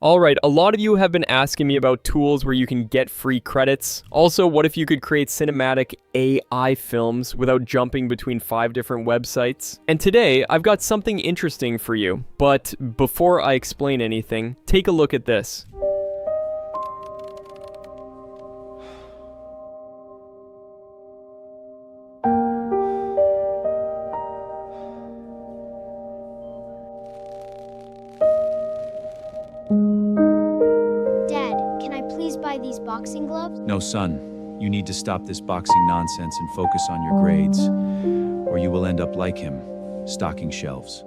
Alright, a lot of you have been asking me about tools where you can get free credits. Also, what if you could create cinematic AI films without jumping between 5 different websites? And today, I've got something interesting for you. But before I explain anything, take a look at this. These boxing gloves? No, son. You need to stop this boxing nonsense and focus on your grades, or you will end up like him, stocking shelves.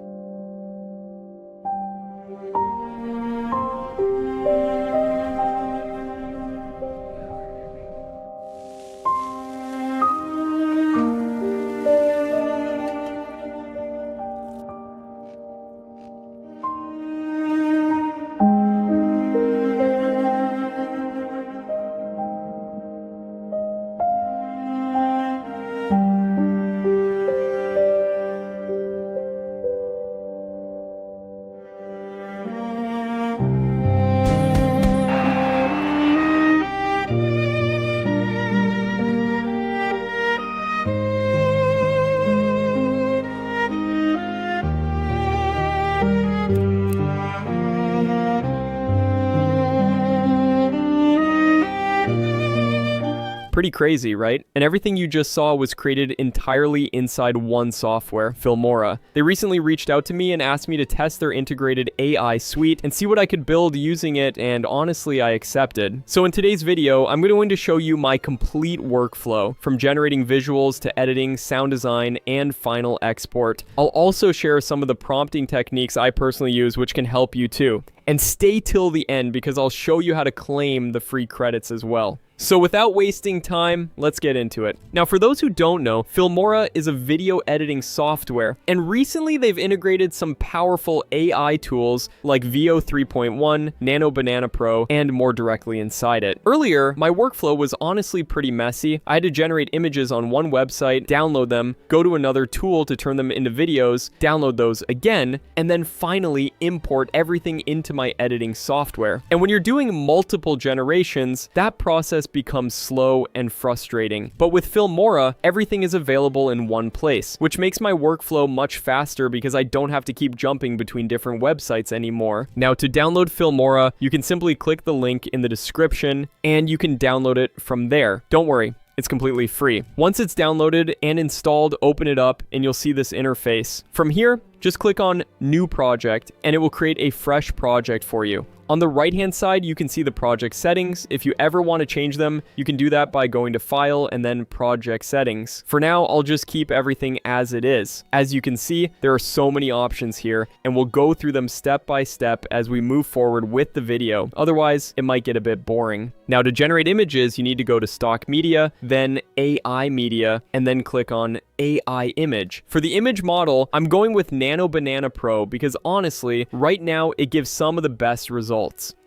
Pretty crazy, right? And everything you just saw was created entirely inside one software, Filmora. They recently reached out to me and asked me to test their integrated AI suite and see what I could build using it, and honestly, I accepted. So in today's video, I'm going to show you my complete workflow, from generating visuals to editing, sound design, and final export. I'll also share some of the prompting techniques I personally use, which can help you too. And stay till the end because I'll show you how to claim the free credits as well. So without wasting time, let's get into it. Now, for those who don't know, Filmora is a video editing software, and recently they've integrated some powerful AI tools like VO 3.1, Nano Banana Pro, and more directly inside it. Earlier, my workflow was honestly pretty messy. I had to generate images on one website, download them, go to another tool to turn them into videos, download those again, and then finally import everything into my editing software. And when you're doing multiple generations, that process becomes slow and frustrating. But with Filmora, everything is available in one place, which makes my workflow much faster because I don't have to keep jumping between different websites anymore. Now, to download Filmora, you can simply click the link in the description and you can download it from there. Don't worry, it's completely free. Once it's downloaded and installed, open it up and you'll see this interface. From here, just click on New Project and it will create a fresh project for you. On the right-hand side, you can see the project settings. If you ever want to change them, you can do that by going to File and then Project Settings. For now, I'll just keep everything as it is. As you can see, there are so many options here, and we'll go through them step by step as we move forward with the video. Otherwise, it might get a bit boring. Now, to generate images, you need to go to Stock Media, then AI Media, and then click on AI Image. For the image model, I'm going with Nano Banana Pro because honestly, right now, it gives some of the best results.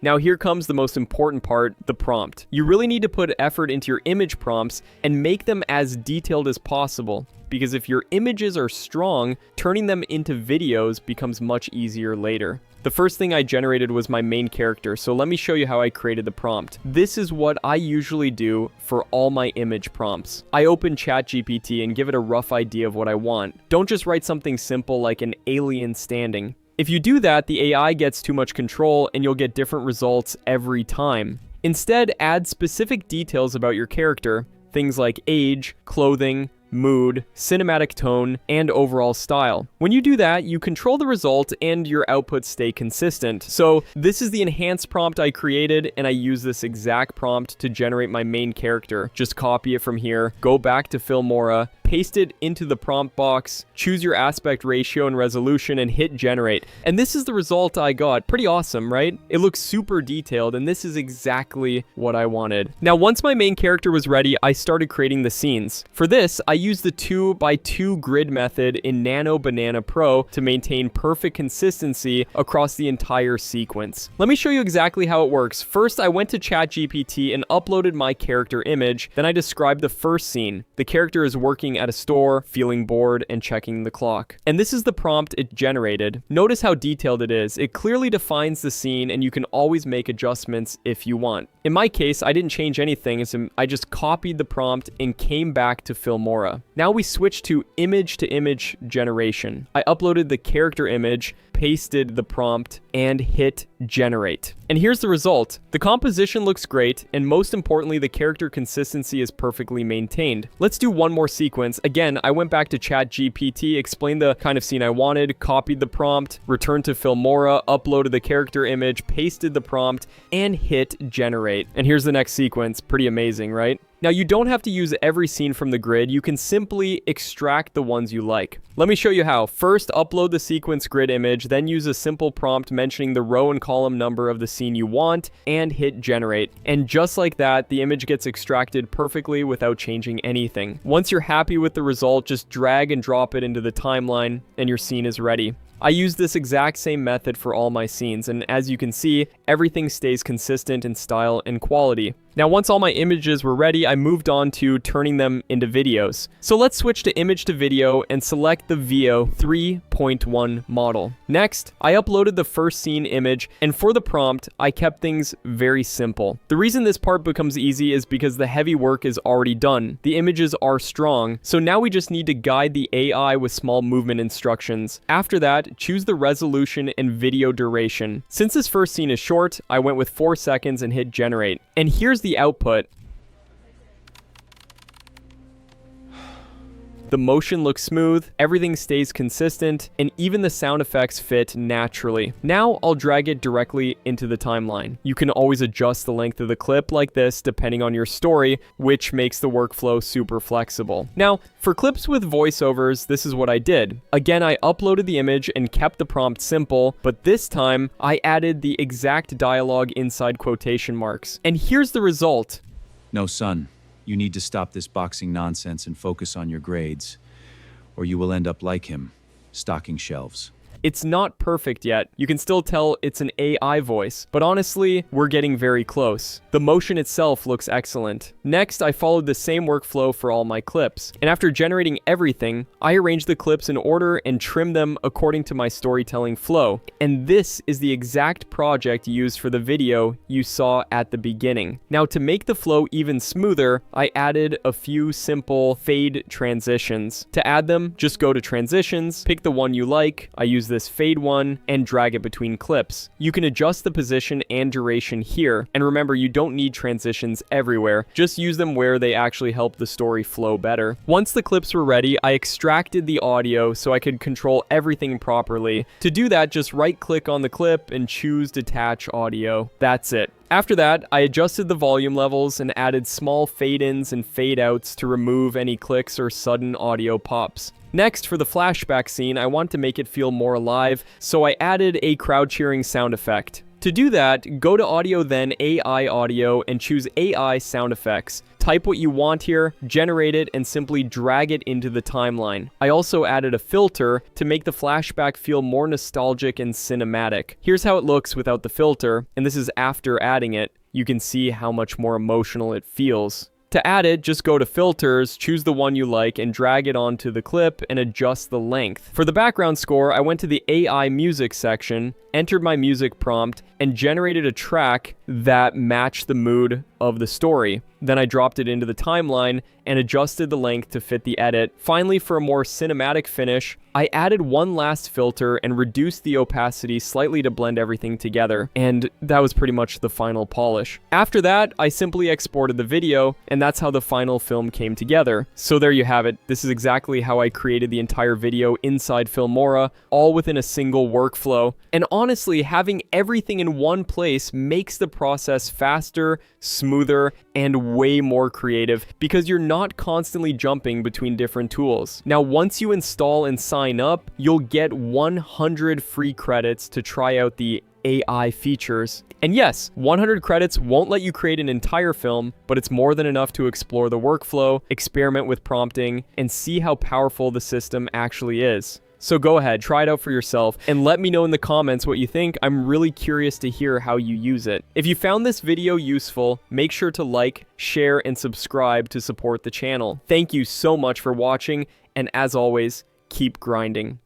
Now here comes the most important part, the prompt. You really need to put effort into your image prompts and make them as detailed as possible, because if your images are strong, turning them into videos becomes much easier later. The first thing I generated was my main character, so let me show you how I created the prompt. This is what I usually do for all my image prompts. I open ChatGPT and give it a rough idea of what I want. Don't just write something simple like an alien standing. If you do that, the AI gets too much control and you'll get different results every time. Instead, add specific details about your character, things like age, clothing, mood, cinematic tone, and overall style. When you do that, you control the result and your outputs stay consistent. So this is the enhanced prompt I created, and I use this exact prompt to generate my main character. Just copy it from here, go back to Filmora, paste it into the prompt box, choose your aspect ratio and resolution, and hit generate. And this is the result I got. Pretty awesome, right? It looks super detailed, and this is exactly what I wanted. Now, once my main character was ready, I started creating the scenes. For this, I used the 2x2 grid method in Nano Banana Pro to maintain perfect consistency across the entire sequence. Let me show you exactly how it works. First, I went to ChatGPT and uploaded my character image. Then I described the first scene. The character is working at a store, feeling bored, and checking the clock. And this is the prompt it generated. Notice how detailed it is. It clearly defines the scene, and you can always make adjustments if you want. In my case, I didn't change anything, so I just copied the prompt and came back to Filmora. Now we switch to image generation. I uploaded the character image, pasted the prompt, and hit generate. And here's the result. The composition looks great, and most importantly, the character consistency is perfectly maintained. Let's do one more sequence. Again, I went back to ChatGPT, explained the kind of scene I wanted, copied the prompt, returned to Filmora, uploaded the character image, pasted the prompt, and hit generate. And here's the next sequence. Pretty amazing, right? Now, you don't have to use every scene from the grid. You can simply extract the ones you like. Let me show you how. First, upload the sequence grid image, then use a simple prompt mentioning the row and column number of the scene you want, and hit generate. And just like that, the image gets extracted perfectly without changing anything. Once you're happy with the result, just drag and drop it into the timeline, and your scene is ready. I use this exact same method for all my scenes, and as you can see, everything stays consistent in style and quality. Now, once all my images were ready, I moved on to turning them into videos. So let's switch to image to video and select the VO 3.1 model. Next, I uploaded the first scene image, and for the prompt, I kept things very simple. The reason this part becomes easy is because the heavy work is already done. The images are strong, so now we just need to guide the AI with small movement instructions. After that, choose the resolution and video duration. Since this first scene is short, I went with 4 seconds and hit generate. And here's the output. The motion looks smooth, everything stays consistent, and even the sound effects fit naturally. Now I'll drag it directly into the timeline. You can always adjust the length of the clip like this depending on your story, which makes the workflow super flexible. Now, for clips with voiceovers, this is what I did. Again, I uploaded the image and kept the prompt simple, but this time I added the exact dialogue inside quotation marks. And here's the result. No, son. You need to stop this boxing nonsense and focus on your grades, or you will end up like him, stocking shelves. It's not perfect yet. You can still tell it's an AI voice, but honestly, we're getting very close. The motion itself looks excellent. Next, I followed the same workflow for all my clips. And after generating everything, I arranged the clips in order and trimmed them according to my storytelling flow. And this is the exact project used for the video you saw at the beginning. Now, to make the flow even smoother, I added a few simple fade transitions. To add them, just go to transitions, pick the one you like. I use this fade one and drag it between clips. You can adjust the position and duration here, and remember, you don't need transitions everywhere. Just use them where they actually help the story flow better. Once the clips were ready, I extracted the audio so I could control everything properly. To do that, just right-click on the clip and choose Detach Audio. That's it. After that, I adjusted the volume levels and added small fade-ins and fade-outs to remove any clicks or sudden audio pops. Next, for the flashback scene, I want to make it feel more alive, so I added a crowd cheering sound effect. To do that, go to Audio, then AI Audio, and choose AI Sound Effects. Type what you want here, generate it, and simply drag it into the timeline. I also added a filter to make the flashback feel more nostalgic and cinematic. Here's how it looks without the filter, and this is after adding it. You can see how much more emotional it feels. To add it, just go to Filters, choose the one you like, and drag it onto the clip and adjust the length. For the background score, I went to the AI Music section, entered my music prompt, and generated a track that matched the mood of the story. Then I dropped it into the timeline and adjusted the length to fit the edit. Finally, for a more cinematic finish, I added one last filter and reduced the opacity slightly to blend everything together. And that was pretty much the final polish. After that, I simply exported the video, and that's how the final film came together. So there you have it. This is exactly how I created the entire video inside Filmora, all within a single workflow. And honestly, having everything in one place makes the process faster, smoother, and way more creative because you're not constantly jumping between different tools. Now, once you install and sign up, you'll get 100 free credits to try out the AI features. And yes, 100 credits won't let you create an entire film, but it's more than enough to explore the workflow, experiment with prompting, and see how powerful the system actually is. So go ahead, try it out for yourself, and let me know in the comments what you think. I'm really curious to hear how you use it. If you found this video useful, make sure to like, share, and subscribe to support the channel. Thank you so much for watching, and as always, keep grinding.